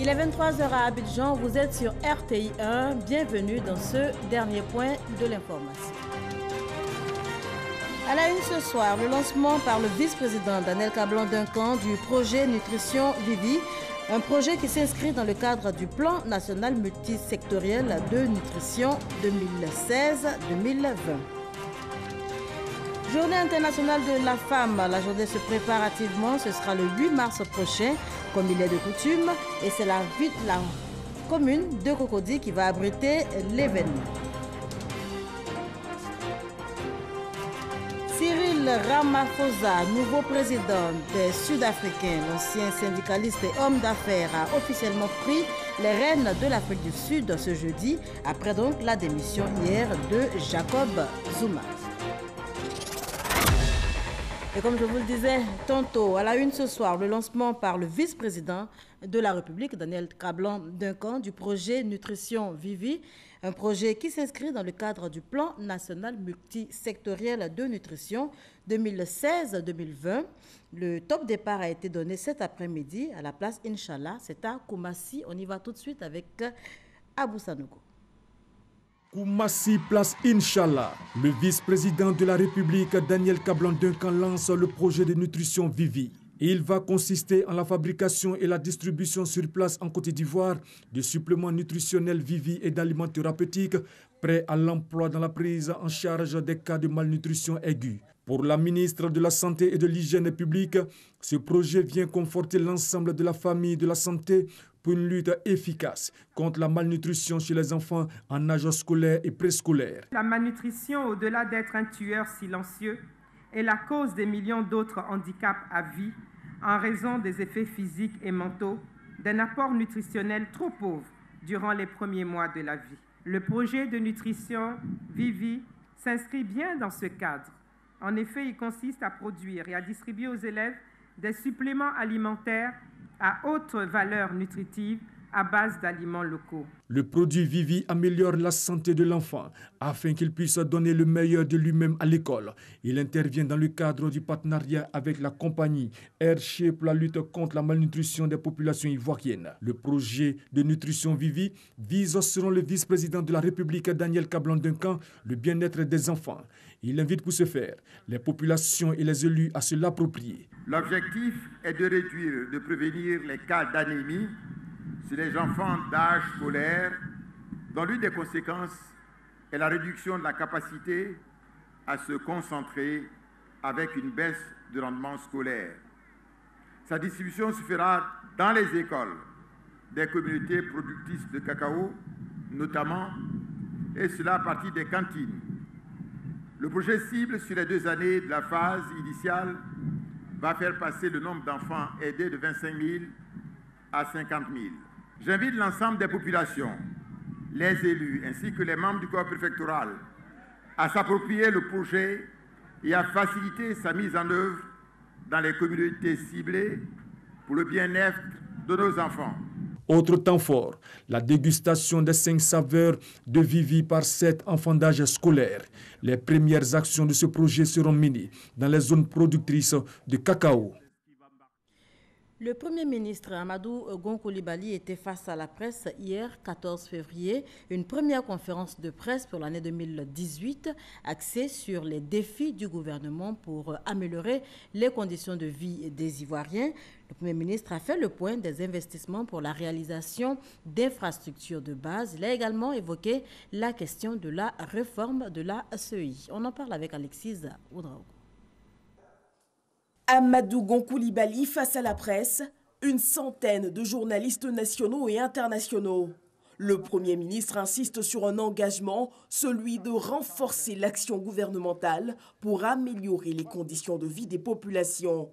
Il est 23 h à Abidjan, vous êtes sur RTI 1. Bienvenue dans ce dernier point de l'information. À la une ce soir, le lancement par le vice-président Daniel Kablan-Duncan du projet Nutrition Vivi, un projet qui s'inscrit dans le cadre du plan national multisectoriel de nutrition 2016-2020. Journée internationale de la femme, la journée se prépare activement, ce sera le 8 mars prochain, comme il est de coutume, et c'est la commune de Cocody qui va abriter l'événement. Cyril Ramaphosa, nouveau président des Sud-Africains, l'ancien syndicaliste et homme d'affaires, a officiellement pris les rênes de l'Afrique du Sud ce jeudi, après donc la démission hier de Jacob Zuma. Et comme je vous le disais tantôt, à la une ce soir, le lancement par le vice-président de la République, Daniel Kablan-Duncan, du projet Nutrition Vivi, un projet qui s'inscrit dans le cadre du plan national multisectoriel de nutrition 2016-2020. Le top départ a été donné cet après-midi à la place Inch'Allah, c'est à Koumassi. On y va tout de suite avec Abou Sanogo. Koumassi, place Inch'Allah. Le vice-président de la République, Daniel Kablan-Duncan, lance le projet de nutrition Vivi. Il va consister en la fabrication et la distribution sur place en Côte d'Ivoire de suppléments nutritionnels Vivi et d'aliments thérapeutiques prêts à l'emploi dans la prise en charge des cas de malnutrition aiguë. Pour la ministre de la Santé et de l'Hygiène publique, ce projet vient conforter l'ensemble de la famille de la santé pour une lutte efficace contre la malnutrition chez les enfants en âge scolaire et préscolaire. La malnutrition, au-delà d'être un tueur silencieux, est la cause des millions d'autres handicaps à vie en raison des effets physiques et mentaux d'un apport nutritionnel trop pauvre durant les premiers mois de la vie. Le projet de nutrition Vivi s'inscrit bien dans ce cadre. En effet, il consiste à produire et à distribuer aux élèves des suppléments alimentaires à haute valeur nutritive à base d'aliments locaux. Le produit Vivi améliore la santé de l'enfant afin qu'il puisse donner le meilleur de lui-même à l'école. Il intervient dans le cadre du partenariat avec la compagnie Hershey pour la lutte contre la malnutrition des populations ivoiriennes. Le projet de nutrition Vivi vise, selon le vice-président de la République Daniel Kablan-Duncan, le bien-être des enfants. Il invite pour ce faire les populations et les élus à se l'approprier. L'objectif est de réduire, de prévenir les cas d'anémie chez les enfants d'âge scolaire, dont l'une des conséquences est la réduction de la capacité à se concentrer avec une baisse de rendement scolaire. Sa distribution se fera dans les écoles des communautés productrices de cacao, notamment, et cela à partir des cantines. Le projet cible sur les 2 années de la phase initiale va faire passer le nombre d'enfants aidés de 25 000 à 50 000. J'invite l'ensemble des populations, les élus ainsi que les membres du corps préfectoral à s'approprier le projet et à faciliter sa mise en œuvre dans les communautés ciblées pour le bien-être de nos enfants. Autre temps fort, la dégustation des 5 saveurs de Vivi par 7 enfants d'âge scolaire. Les premières actions de ce projet seront menées dans les zones productrices de cacao. Le Premier ministre Amadou Gon Coulibaly était face à la presse hier, 14 février, une première conférence de presse pour l'année 2018 axée sur les défis du gouvernement pour améliorer les conditions de vie des Ivoiriens. Le Premier ministre a fait le point des investissements pour la réalisation d'infrastructures de base. Il a également évoqué la question de la réforme de la CEI. On en parle avec Alexis Oudraogo. Amadou Gon Coulibaly face à la presse, une centaine de journalistes nationaux et internationaux. Le Premier ministre insiste sur un engagement, celui de renforcer l'action gouvernementale pour améliorer les conditions de vie des populations.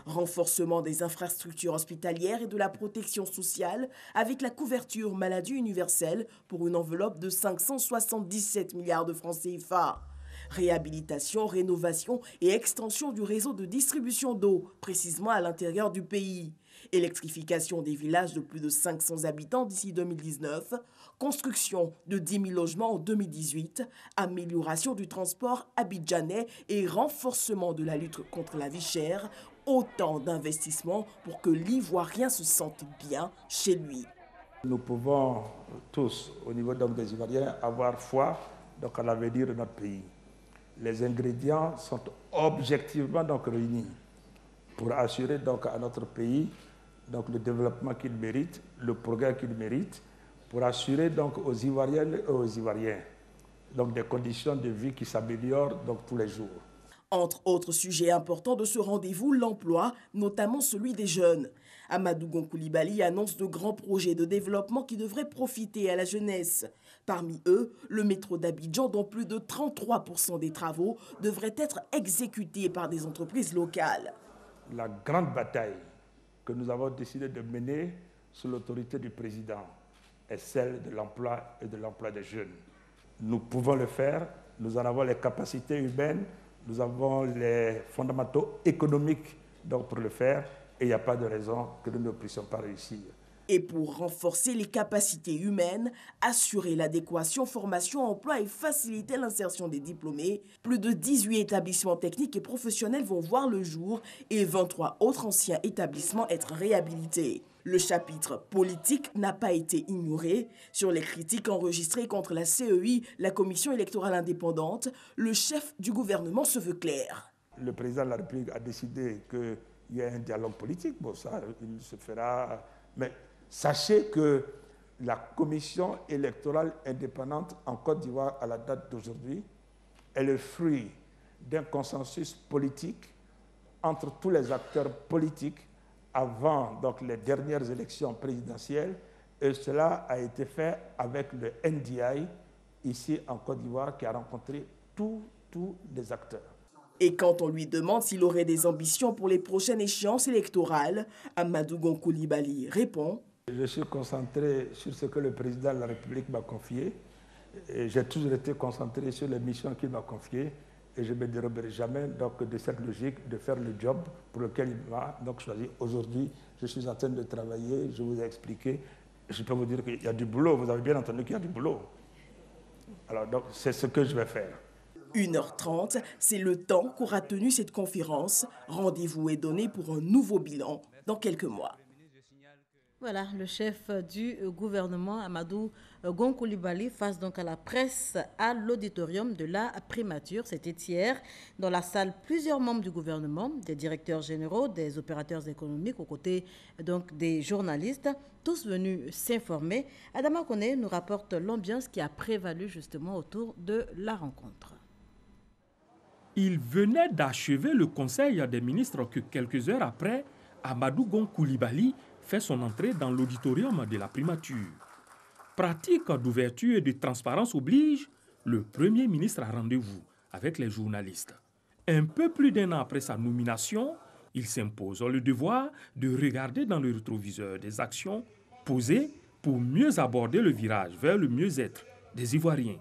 Renforcement des infrastructures hospitalières et de la protection sociale avec la couverture maladie universelle pour une enveloppe de 577 milliards de francs CFA. Réhabilitation, rénovation et extension du réseau de distribution d'eau, précisément à l'intérieur du pays. Électrification des villages de plus de 500 habitants d'ici 2019. Construction de 10 000 logements en 2018. Amélioration du transport abidjanais et renforcement de la lutte contre la vie chère Autant d'investissements pour que l'Ivoirien se sente bien chez lui. Nous pouvons tous, au niveau donc des Ivoiriens, avoir foi donc à l'avenir de notre pays. Les ingrédients sont objectivement donc réunis pour assurer donc à notre pays donc le développement qu'il mérite, le progrès qu'il mérite, pour assurer donc aux Ivoiriennes et aux Ivoiriens donc des conditions de vie qui s'améliorent donc tous les jours. Entre autres sujets importants de ce rendez-vous, l'emploi, notamment celui des jeunes. Amadou Gon Coulibaly annonce de grands projets de développement qui devraient profiter à la jeunesse. Parmi eux, le métro d'Abidjan, dont plus de 33% des travaux devraient être exécutés par des entreprises locales. La grande bataille que nous avons décidé de mener sous l'autorité du président est celle de l'emploi et de l'emploi des jeunes. Nous pouvons le faire, nous en avons les capacités humaines, nous avons les fondamentaux économiques donc pour le faire et il n'y a pas de raison que nous ne puissions pas réussir. Et pour renforcer les capacités humaines, assurer l'adéquation, formation, emploi et faciliter l'insertion des diplômés, plus de 18 établissements techniques et professionnels vont voir le jour et 23 autres anciens établissements être réhabilités. Le chapitre politique n'a pas été ignoré. Sur les critiques enregistrées contre la CEI, la Commission électorale indépendante, le chef du gouvernement se veut clair. Le président de la République a décidé qu'il y ait un dialogue politique. Bon, ça, il se fera. Mais sachez que la Commission électorale indépendante en Côte d'Ivoire, à la date d'aujourd'hui, est le fruit d'un consensus politique entre tous les acteurs politiques avant donc, les dernières élections présidentielles, et cela a été fait avec le NDI, ici en Côte d'Ivoire, qui a rencontré tous les acteurs. Et quand on lui demande s'il aurait des ambitions pour les prochaines échéances électorales, Amadou Gon Coulibaly répond: Je suis concentré sur ce que le président de la République m'a confié. J'ai toujours été concentré sur les missions qu'il m'a confiées. Et je ne me déroberai jamais donc, de cette logique de faire le job pour lequel il m'a donc choisi. Aujourd'hui, je suis en train de travailler, je vous ai expliqué. Je peux vous dire qu'il y a du boulot, vous avez bien entendu qu'il y a du boulot. Alors donc, c'est ce que je vais faire. 1h30, c'est le temps qu'aura tenu cette conférence. Rendez-vous est donné pour un nouveau bilan dans quelques mois. Voilà, le chef du gouvernement, Amadou Gon Coulibaly, face donc à la presse à l'auditorium de la primature. C'était hier dans la salle plusieurs membres du gouvernement, des directeurs généraux, des opérateurs économiques, aux côtés donc des journalistes, tous venus s'informer. Adama Koné nous rapporte l'ambiance qui a prévalu justement autour de la rencontre. Il venait d'achever le conseil des ministres que quelques heures après, Amadou Gon Coulibaly fait son entrée dans l'auditorium de la primature. Pratique d'ouverture et de transparence oblige, le Premier ministre a rendez-vous avec les journalistes. Un peu plus d'un an après sa nomination, il s'impose le devoir de regarder dans le rétroviseur des actions posées pour mieux aborder le virage vers le mieux-être des Ivoiriens.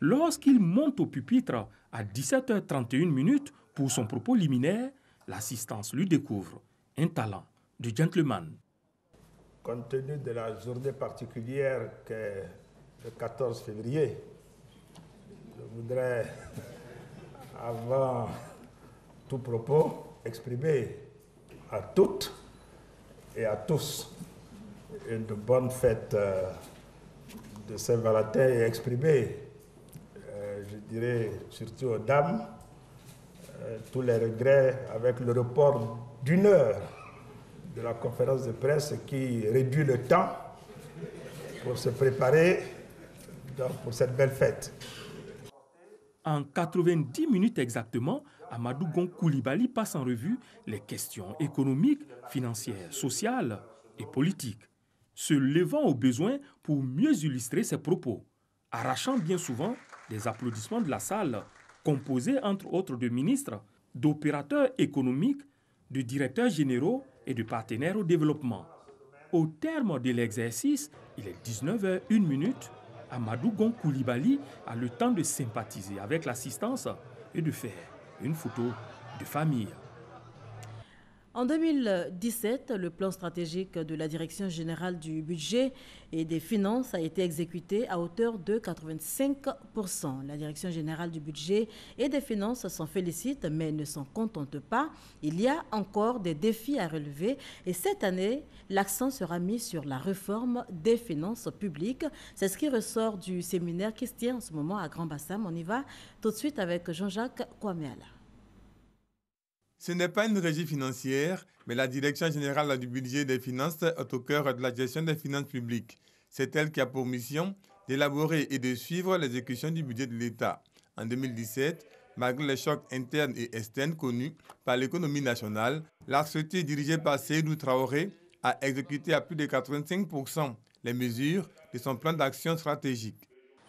Lorsqu'il monte au pupitre à 17h31 pour son propos liminaire, l'assistance lui découvre un talent de gentleman. Compte tenu de la journée particulière qu'est le 14 février, je voudrais, avant tout propos, exprimer à toutes et à tous une bonne fête de Saint-Valentin et exprimer, je dirais surtout aux dames, tous les regrets avec le report d'1 heure de la conférence de presse qui réduit le temps pour se préparer pour cette belle fête. En 90 minutes exactement, Amadou Gon Coulibaly passe en revue les questions économiques, financières, sociales et politiques, se levant au besoin pour mieux illustrer ses propos, arrachant bien souvent des applaudissements de la salle, composée entre autres de ministres, d'opérateurs économiques, de directeurs généraux et de partenaires au développement. Au terme de l'exercice, il est 19h01, Amadou Gon Coulibaly a le temps de sympathiser avec l'assistance et de faire une photo de famille. En 2017, le plan stratégique de la Direction générale du budget et des finances a été exécuté à hauteur de 85%. La Direction générale du budget et des finances s'en félicite, mais ne s'en contente pas. Il y a encore des défis à relever et cette année, l'accent sera mis sur la réforme des finances publiques. C'est ce qui ressort du séminaire qui se tient en ce moment à Grand-Bassam. On y va tout de suite avec Jean-Jacques Kwameala. Ce n'est pas une régie financière, mais la Direction générale du budget et des finances est au cœur de la gestion des finances publiques. C'est elle qui a pour mission d'élaborer et de suivre l'exécution du budget de l'État. En 2017, malgré les chocs internes et externes connus par l'économie nationale, la société dirigée par Seydou Traoré a exécuté à plus de 85% les mesures de son plan d'action stratégique.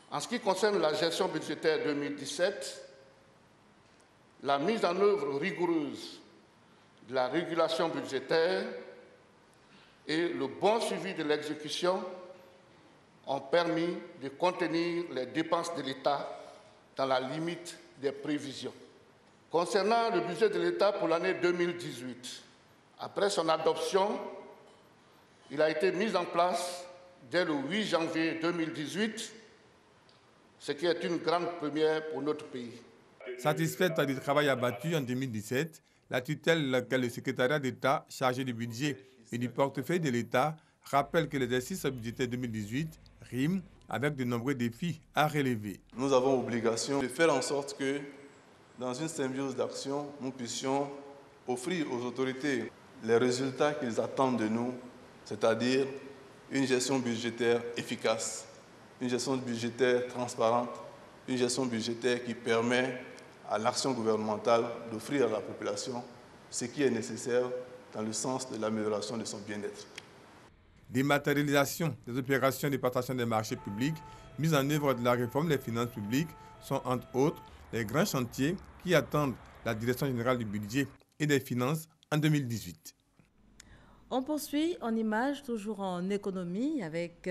En ce qui concerne la gestion budgétaire 2017, la mise en œuvre rigoureuse de la régulation budgétaire et le bon suivi de l'exécution ont permis de contenir les dépenses de l'État dans la limite des prévisions. Concernant le budget de l'État pour l'année 2018, après son adoption, il a été mis en place dès le 8 janvier 2018, ce qui est une grande première pour notre pays. Satisfaite du travail abattu en 2017, la tutelle que le secrétariat d'État chargé du budget et du portefeuille de l'État rappelle que l'exercice budgétaire 2018 rime avec de nombreux défis à relever. Nous avons obligation de faire en sorte que, dans une symbiose d'action, nous puissions offrir aux autorités les résultats qu'ils attendent de nous, c'est-à-dire une gestion budgétaire efficace, une gestion budgétaire transparente, une gestion budgétaire qui permet à l'action gouvernementale d'offrir à la population ce qui est nécessaire dans le sens de l'amélioration de son bien-être. Dématérialisation des opérations de participation des marchés publics, mise en œuvre de la réforme des finances publiques sont entre autres les grands chantiers qui attendent la Direction générale du budget et des finances en 2018. On poursuit en images, toujours en économie, avec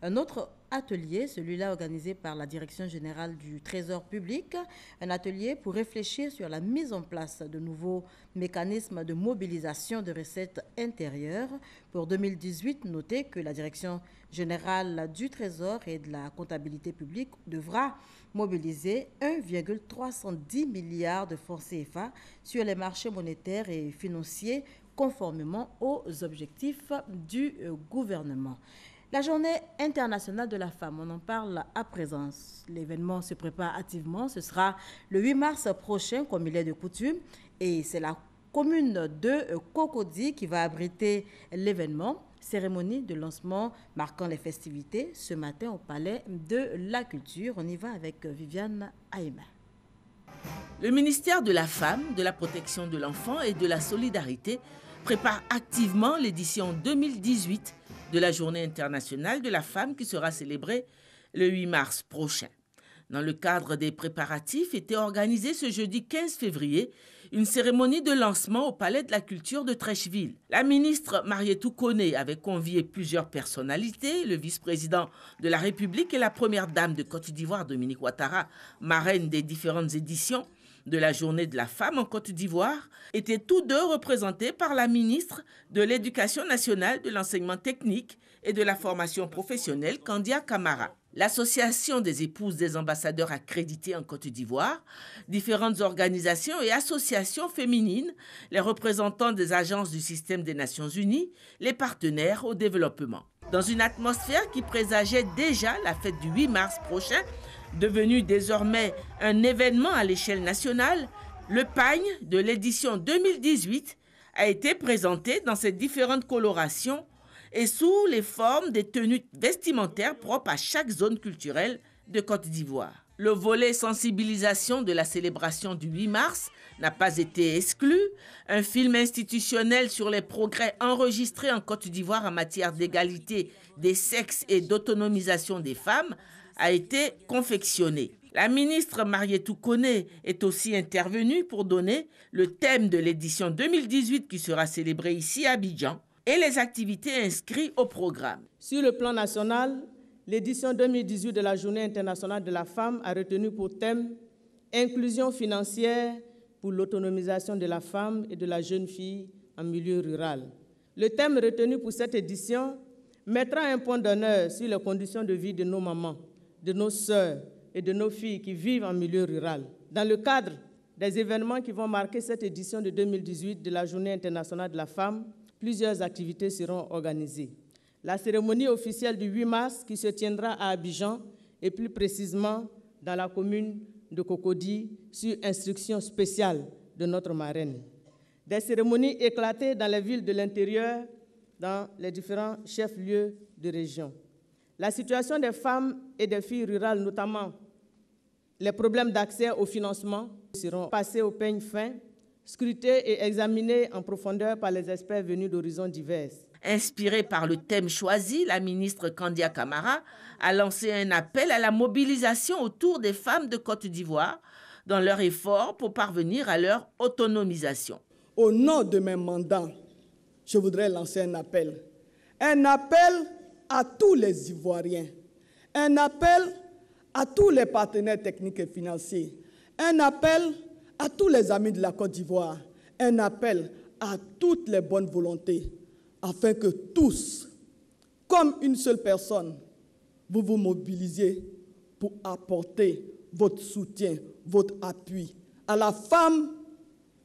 un autre atelier, celui-là organisé par la Direction générale du Trésor public, un atelier pour réfléchir sur la mise en place de nouveaux mécanismes de mobilisation de recettes intérieures. Pour 2018, notez que la Direction générale du Trésor et de la comptabilité publique devra mobiliser 1,310 milliards de francs CFA sur les marchés monétaires et financiers conformément aux objectifs du gouvernement. La journée internationale de la femme, on en parle à présent. L'événement se prépare activement. Ce sera le 8 mars prochain, comme il est de coutume. Et c'est la commune de Cocody qui va abriter l'événement. Cérémonie de lancement marquant les festivités ce matin au Palais de la Culture. On y va avec Viviane Aïma. Le ministère de la Femme, de la Protection de l'Enfant et de la Solidarité prépare activement l'édition 2018 de la Journée internationale de la femme qui sera célébrée le 8 mars prochain. Dans le cadre des préparatifs, était organisée ce jeudi 15 février une cérémonie de lancement au Palais de la Culture de Treichville. La ministre Marietou Koné avait convié plusieurs personnalités, le vice-président de la République et la première dame de Côte d'Ivoire, Dominique Ouattara, marraine des différentes éditions de la Journée de la femme en Côte d'Ivoire, étaient tous deux représentés par la ministre de l'Éducation nationale, de l'enseignement technique et de la formation professionnelle, Kandia Camara. L'Association des épouses des ambassadeurs accrédités en Côte d'Ivoire, différentes organisations et associations féminines, les représentants des agences du système des Nations Unies, les partenaires au développement. Dans une atmosphère qui présageait déjà la fête du 8 mars prochain, devenu désormais un événement à l'échelle nationale, le pagne de l'édition 2018 a été présenté dans ses différentes colorations et sous les formes des tenues vestimentaires propres à chaque zone culturelle de Côte d'Ivoire. Le volet sensibilisation de la célébration du 8 mars n'a pas été exclu. Un film institutionnel sur les progrès enregistrés en Côte d'Ivoire en matière d'égalité des sexes et d'autonomisation des femmes a été confectionné. La ministre Marietou Koné est aussi intervenue pour donner le thème de l'édition 2018 qui sera célébrée ici à Abidjan et les activités inscrites au programme. Sur le plan national, l'édition 2018 de la Journée internationale de la femme a retenu pour thème « Inclusion financière pour l'autonomisation de la femme et de la jeune fille en milieu rural. Le thème retenu pour cette édition mettra un point d'honneur sur les conditions de vie de nos mamans, de nos sœurs et de nos filles qui vivent en milieu rural. Dans le cadre des événements qui vont marquer cette édition de 2018 de la Journée internationale de la femme, plusieurs activités seront organisées. La cérémonie officielle du 8 mars qui se tiendra à Abidjan et plus précisément dans la commune de Cocody sur instruction spéciale de notre marraine. Des cérémonies éclatées dans les villes de l'intérieur, dans les différents chefs-lieux de région. La situation des femmes et des filles rurales, notamment les problèmes d'accès au financement, seront passés au peigne fin, scrutés et examinés en profondeur par les experts venus d'horizons divers. Inspirée par le thème choisi, la ministre Kandia Camara a lancé un appel à la mobilisation autour des femmes de Côte d'Ivoire dans leur effort pour parvenir à leur autonomisation. Au nom de mes mandats, je voudrais lancer un appel à tous les Ivoiriens, un appel à tous les partenaires techniques et financiers, un appel à tous les amis de la Côte d'Ivoire, un appel à toutes les bonnes volontés, afin que tous, comme une seule personne, vous vous mobilisiez pour apporter votre soutien, votre appui à la femme,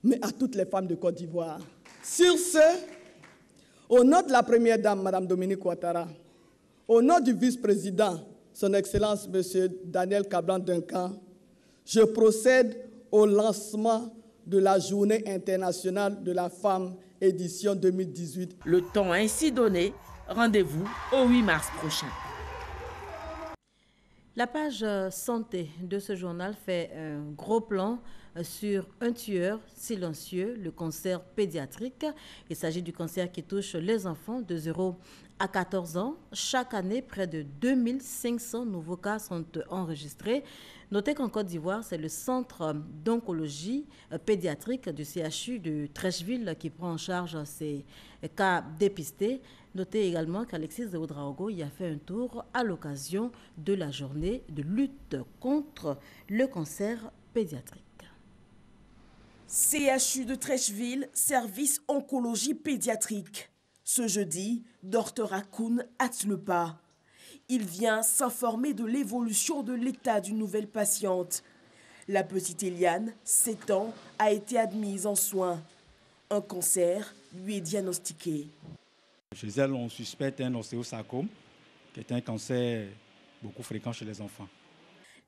mais à toutes les femmes de Côte d'Ivoire. Sur ce, au nom de la Première Dame, Mme Dominique Ouattara, au nom du vice-président, Son Excellence M. Daniel Kablan-Duncan, je procède au lancement de la Journée internationale de la femme, édition 2018. Le temps ainsi donné, rendez-vous au 8 mars prochain. La page santé de ce journal fait un gros plan sur un tueur silencieux, le cancer pédiatrique. Il s'agit du cancer qui touche les enfants de 0 à 14 ans. Chaque année, près de 2500 nouveaux cas sont enregistrés. Notez qu'en Côte d'Ivoire, c'est le centre d'oncologie pédiatrique du CHU de Trècheville qui prend en charge ces cas dépistés. Notez également qu'Alexis Ouedraogo y a fait un tour à l'occasion de la journée de lutte contre le cancer pédiatrique. CHU de Trècheville, service oncologie pédiatrique. Ce jeudi, Dr Akoun hâte le pas. Il vient s'informer de l'évolution de l'état d'une nouvelle patiente. La petite Eliane, 7 ans, a été admise en soins. Un cancer lui est diagnostiqué. Chez elle, on suspecte un ostéosarcome, qui est un cancer beaucoup fréquent chez les enfants.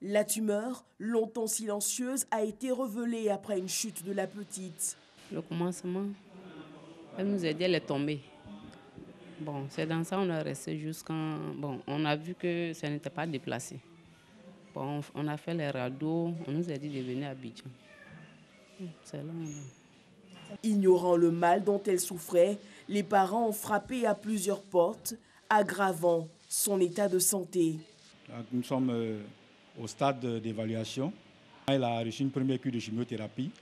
La tumeur, longtemps silencieuse, a été révélée après une chute de la petite. Le commencement, elle nous a dit qu'elle est tombée. Bon, c'est dans ça qu'on est resté jusqu'en... Bon, on a vu que ça n'était pas déplacé. Bon, on a fait les radios, on nous a dit de venir à Abidjan. C'est là. Ignorant le mal dont elle souffrait, les parents ont frappé à plusieurs portes, aggravant son état de santé. Nous sommes au stade d'évaluation. Elle a reçu une première cure de chimiothérapie.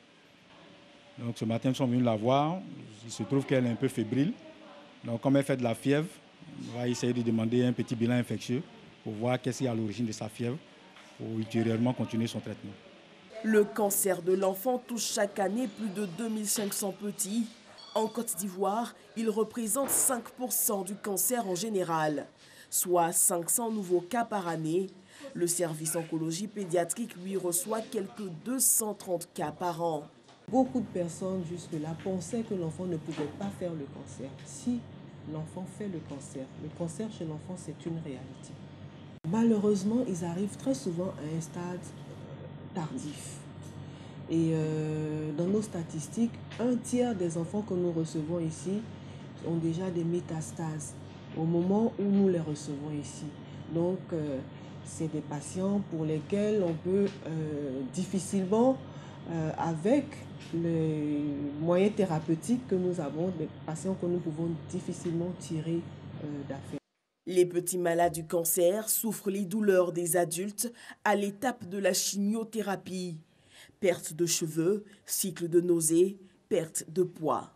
Donc ce matin, nous sommes venus la voir. Il se trouve qu'elle est un peu fébrile. Donc comme elle fait de la fièvre, on va essayer de demander un petit bilan infectieux pour voir qu'est-ce qui est à l'origine de sa fièvre pour ultérieurement continuer son traitement. Le cancer de l'enfant touche chaque année plus de 2500 petits. En Côte d'Ivoire, il représente 5% du cancer en général, soit 500 nouveaux cas par année. Le service oncologie pédiatrique, lui, reçoit quelques 230 cas par an. Beaucoup de personnes jusque-là pensaient que l'enfant ne pouvait pas faire le cancer. Si l'enfant fait le cancer chez l'enfant, c'est une réalité. Malheureusement, ils arrivent très souvent à un stade tardif. Et dans nos statistiques, 1/3 des enfants que nous recevons ici ont déjà des métastases au moment où nous les recevons ici. Donc, c'est des patients pour lesquels on peut difficilement, avec les moyens thérapeutiques que nous avons, des patients que nous pouvons difficilement tirer d'affaire. Les petits malades du cancer souffrent les douleurs des adultes à l'étape de la chimiothérapie. Perte de cheveux, cycle de nausées, perte de poids.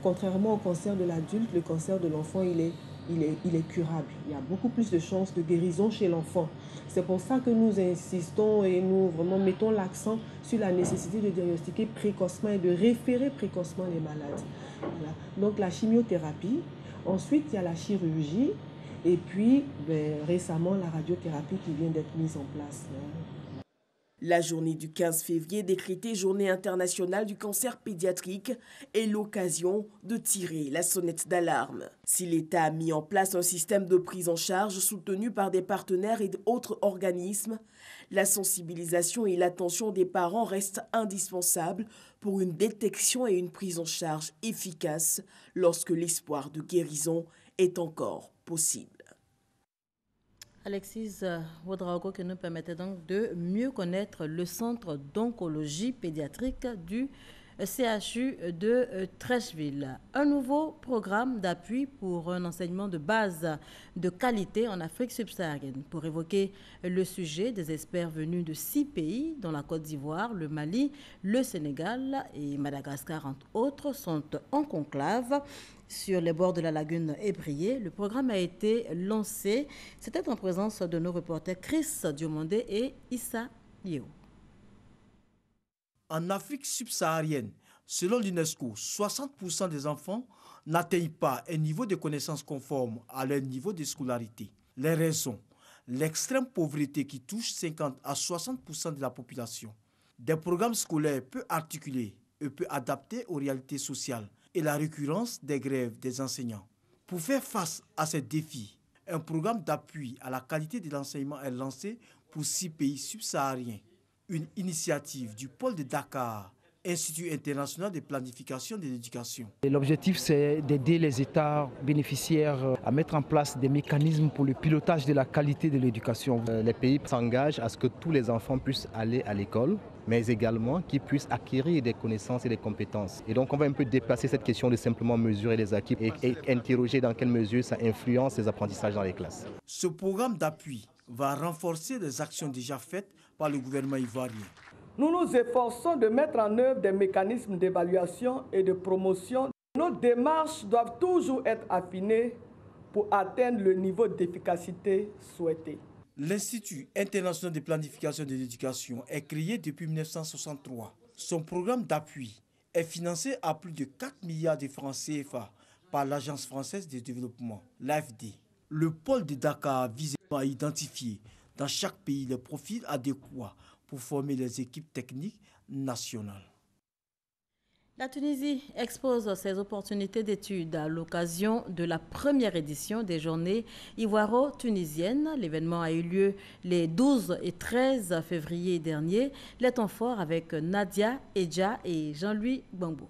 Contrairement au cancer de l'adulte, le cancer de l'enfant, il est curable. Il y a beaucoup plus de chances de guérison chez l'enfant. C'est pour ça que nous insistons et nous vraiment mettons l'accent sur la nécessité de diagnostiquer précocement et de référer précocement les malades. Voilà. Donc la chimiothérapie, ensuite il y a la chirurgie, et puis récemment la radiothérapie qui vient d'être mise en place. La journée du 15 février, décrétée Journée internationale du cancer pédiatrique, est l'occasion de tirer la sonnette d'alarme. Si l'État a mis en place un système de prise en charge soutenu par des partenaires et d'autres organismes, la sensibilisation et l'attention des parents restent indispensables pour une détection et une prise en charge efficace lorsque l'espoir de guérison est encore possible. Alexis Ouedraogo qui nous permettait donc de mieux connaître le centre d'oncologie pédiatrique du CHU de Treichville. Un nouveau programme d'appui pour un enseignement de base de qualité en Afrique subsaharienne. Pour évoquer le sujet, des experts venus de 6 pays, dont la Côte d'Ivoire, le Mali, le Sénégal et Madagascar, entre autres, sont en conclave sur les bords de la lagune Ébrié. Le programme a été lancé. C'était en présence de nos reporters Chris Diomondé et Issa Yeo. En Afrique subsaharienne, selon l'UNESCO, 60% des enfants n'atteignent pas un niveau de connaissance conforme à leur niveau de scolarité. Les raisons: l'extrême pauvreté qui touche 50 à 60% de la population, des programmes scolaires peu articulés et peu adaptés aux réalités sociales, et la récurrence des grèves des enseignants. Pour faire face à ces défis, un programme d'appui à la qualité de l'enseignement est lancé pour 6 pays subsahariens. Une initiative du pôle de Dakar, Institut international de planification de l'éducation. L'objectif, c'est d'aider les États bénéficiaires à mettre en place des mécanismes pour le pilotage de la qualité de l'éducation. Les pays s'engagent à ce que tous les enfants puissent aller à l'école, mais également qu'ils puissent acquérir des connaissances et des compétences. Et donc on va un peu déplacer cette question de simplement mesurer les acquis et interroger dans quelle mesure ça influence les apprentissages dans les classes. Ce programme d'appui va renforcer les actions déjà faites par le gouvernement ivoirien. Nous nous efforçons de mettre en œuvre des mécanismes d'évaluation et de promotion. Nos démarches doivent toujours être affinées pour atteindre le niveau d'efficacité souhaité. L'Institut international de planification de l'éducation est créé depuis 1963. Son programme d'appui est financé à plus de 4 milliards de francs CFA par l'Agence française de développement, l'AFD. Le pôle de Dakar vise à identifier dans chaque pays les profils adéquats pour former les équipes techniques nationales. La Tunisie expose ses opportunités d'études à l'occasion de la première édition des Journées ivoiro-tunisiennes. L'événement a eu lieu les 12 et 13 février dernier. Les temps forts avec Nadia Edja et Jean-Louis Gbangbo.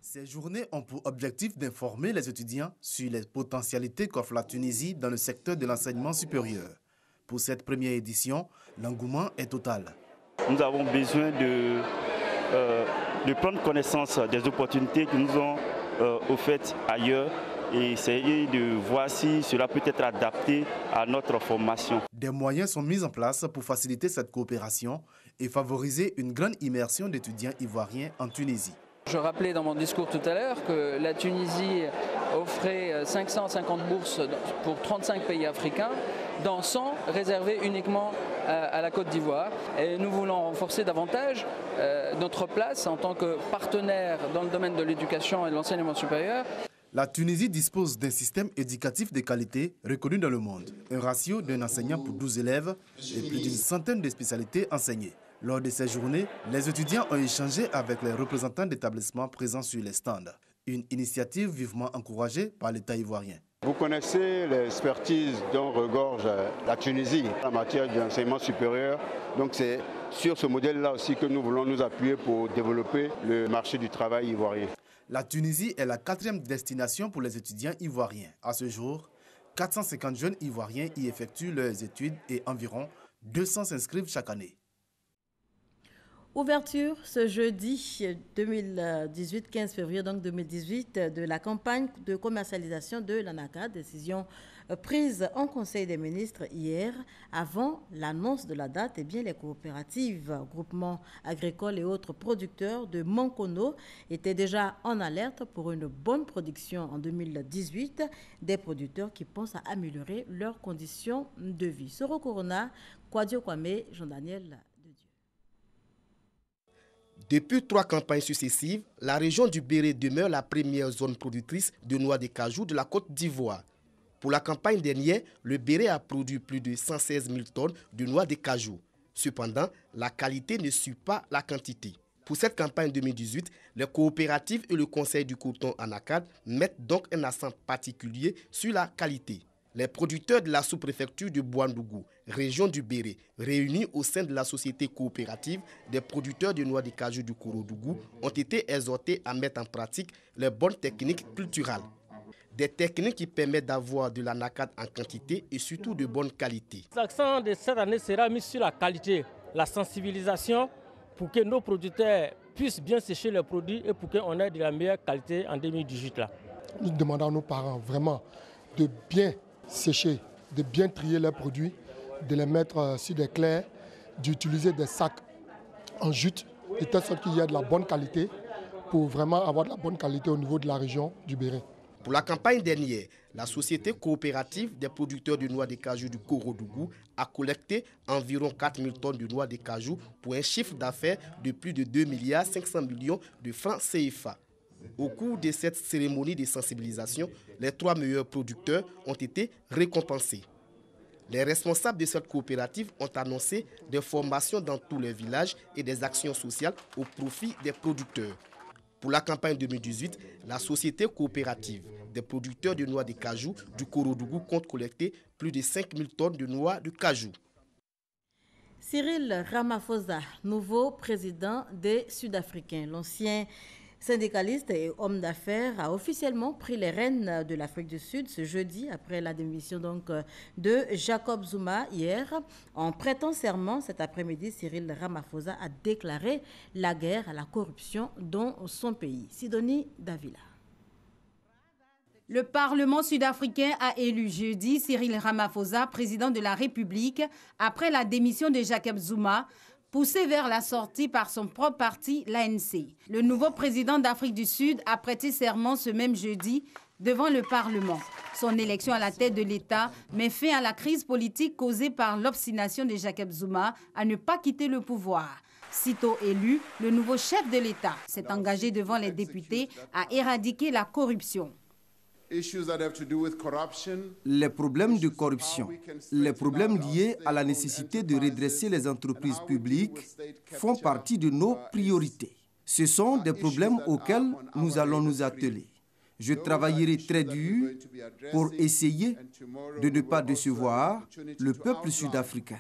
Ces journées ont pour objectif d'informer les étudiants sur les potentialités qu'offre la Tunisie dans le secteur de l'enseignement supérieur. Pour cette première édition, l'engouement est total. Nous avons besoin de prendre connaissance des opportunités qui nous ont offertes ailleurs et essayer de voir si cela peut être adapté à notre formation. Des moyens sont mis en place pour faciliter cette coopération et favoriser une grande immersion d'étudiants ivoiriens en Tunisie. Je rappelais dans mon discours tout à l'heure que la Tunisie offrait 550 bourses pour 35 pays africains, dont 100 réservées uniquement à la Côte d'Ivoire. Et nous voulons renforcer davantage notre place en tant que partenaire dans le domaine de l'éducation et de l'enseignement supérieur. La Tunisie dispose d'un système éducatif de qualité reconnu dans le monde. Un ratio d'un enseignant pour 12 élèves et plus d'une centaine de spécialités enseignées. Lors de ces journées, les étudiants ont échangé avec les représentants d'établissements présents sur les stands. Une initiative vivement encouragée par l'État ivoirien. Vous connaissez l'expertise dont regorge la Tunisie en matière d'enseignement supérieur. Donc c'est sur ce modèle-là aussi que nous voulons nous appuyer pour développer le marché du travail ivoirien. La Tunisie est la 4e destination pour les étudiants ivoiriens. À ce jour, 450 jeunes ivoiriens y effectuent leurs études et environ 200 s'inscrivent chaque année. Ouverture ce jeudi 2018, 15 février donc 2018, de la campagne de commercialisation de l'ANACA, décision prise en Conseil des ministres hier. Avant l'annonce de la date, les coopératives, groupements agricoles et autres producteurs de Mankono étaient déjà en alerte pour une bonne production en 2018. Des producteurs qui pensent à améliorer leurs conditions de vie. Soro Corona, Kwadio Kwame, Jean-Daniel. Depuis 3 campagnes successives, la région du Béret demeure la première zone productrice de noix de cajou de la Côte d'Ivoire. Pour la campagne dernière, le Béret a produit plus de 116 000 tonnes de noix de cajou. Cependant, la qualité ne suit pas la quantité. Pour cette campagne 2018, les coopératives et le Conseil du coton Anacad mettent donc un accent particulier sur la qualité. Les producteurs de la sous-préfecture de Bouandougou, région du Béret, réunis au sein de la société coopérative des producteurs de noix de cajou du Korodougou, ont été exhortés à mettre en pratique les bonnes techniques culturelles. Des techniques qui permettent d'avoir de l'anacad en quantité et surtout de bonne qualité. L'accent de cette année sera mis sur la qualité, la sensibilisation pour que nos producteurs puissent bien sécher leurs produits et pour qu'on ait de la meilleure qualité en 2018. Là. Nous demandons à nos parents vraiment de bien sécher, de bien trier leurs produits, de les mettre sur des clairs, d'utiliser des sacs en jute, de telle sorte qu'il y ait de la bonne qualité pour vraiment avoir de la bonne qualité au niveau de la région du Béret. Pour la campagne dernière, la société coopérative des producteurs de noix de cajou du Korodougou a collecté environ 4 000 tonnes de noix de cajou pour un chiffre d'affaires de plus de 2,5 milliards de francs CFA. Au cours de cette cérémonie de sensibilisation, les 3 meilleurs producteurs ont été récompensés. Les responsables de cette coopérative ont annoncé des formations dans tous les villages et des actions sociales au profit des producteurs. Pour la campagne 2018, la société coopérative des producteurs de noix de cajou du Korodougou compte collecter plus de 5 000 tonnes de noix de cajou. Cyril Ramaphosa, nouveau président des Sud-Africains, l'ancien syndicaliste et homme d'affaires, a officiellement pris les rênes de l'Afrique du Sud ce jeudi après la démission de Jacob Zuma hier. En prêtant serment cet après-midi, Cyril Ramaphosa a déclaré la guerre à la corruption dans son pays. Sidonie Davila. Le Parlement sud-africain a élu jeudi Cyril Ramaphosa président de la République après la démission de Jacob Zuma, poussé vers la sortie par son propre parti, l'ANC. Le nouveau président d'Afrique du Sud a prêté serment ce même jeudi devant le Parlement. Son élection à la tête de l'État met fin à la crise politique causée par l'obstination de Jacob Zuma à ne pas quitter le pouvoir. Sitôt élu, le nouveau chef de l'État s'est engagé devant les députés à éradiquer la corruption. Les problèmes de corruption, les problèmes liés à la nécessité de redresser les entreprises publiques font partie de nos priorités. Ce sont des problèmes auxquels nous allons nous atteler. Je travaillerai très dur pour essayer de ne pas décevoir le peuple sud-africain.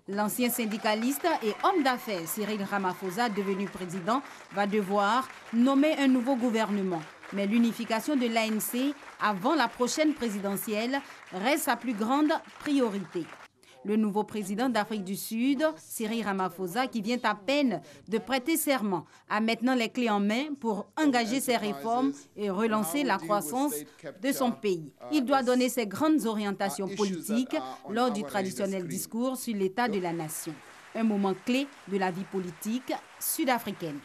L'ancien syndicaliste et homme d'affaires Cyril Ramaphosa, devenu président, va devoir nommer un nouveau gouvernement. Mais l'unification de l'ANC avant la prochaine présidentielle reste sa plus grande priorité. Le nouveau président d'Afrique du Sud, Cyril Ramaphosa, qui vient à peine de prêter serment, a maintenant les clés en main pour engager ses réformes et relancer la croissance de son pays. Il doit donner ses grandes orientations politiques lors du traditionnel discours sur l'état de la nation. Un moment clé de la vie politique sud-africaine.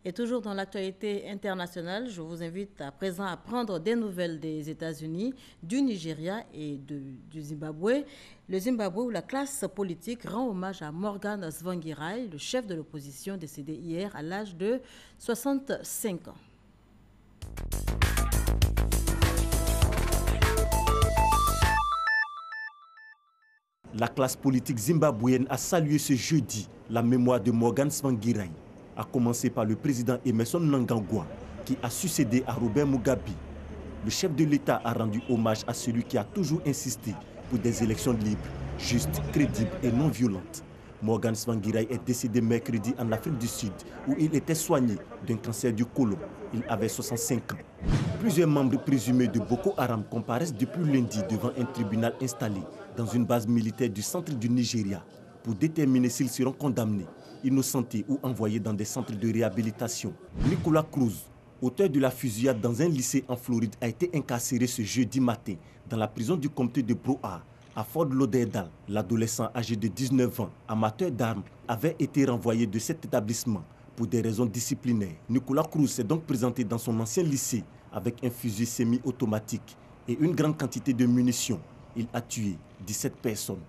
Et toujours dans l'actualité internationale, je vous invite à présent à prendre des nouvelles des États-Unis, du Nigeria et du Zimbabwe. Le Zimbabwe, où la classe politique rend hommage à Morgan Tsvangirai, le chef de l'opposition décédé hier à l'âge de 65 ans. La classe politique zimbabwéenne a salué ce jeudi la mémoire de Morgan Tsvangirai, à commencer par le président Emmerson Mnangagwa, qui a succédé à Robert Mugabe. Le chef de l'État a rendu hommage à celui qui a toujours insisté pour des élections libres, justes, crédibles et non violentes. Morgan Tsvangirai est décédé mercredi en Afrique du Sud, où il était soigné d'un cancer du côlon. Il avait 65 ans. Plusieurs membres présumés de Boko Haram comparaissent depuis lundi devant un tribunal installé dans une base militaire du centre du Nigeria pour déterminer s'ils seront condamnés, innocentés ou envoyés dans des centres de réhabilitation. Nicolas Cruz, auteur de la fusillade dans un lycée en Floride, a été incarcéré ce jeudi matin dans la prison du comté de Broward à Fort Lauderdale. L'adolescent âgé de 19 ans, amateur d'armes, avait été renvoyé de cet établissement pour des raisons disciplinaires. Nicolas Cruz s'est donc présenté dans son ancien lycée avec un fusil semi-automatique et une grande quantité de munitions. Il a tué 17 personnes.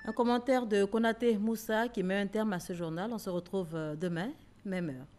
Un commentaire de Konaté Moussa qui met un terme à ce journal. On se retrouve demain, même heure.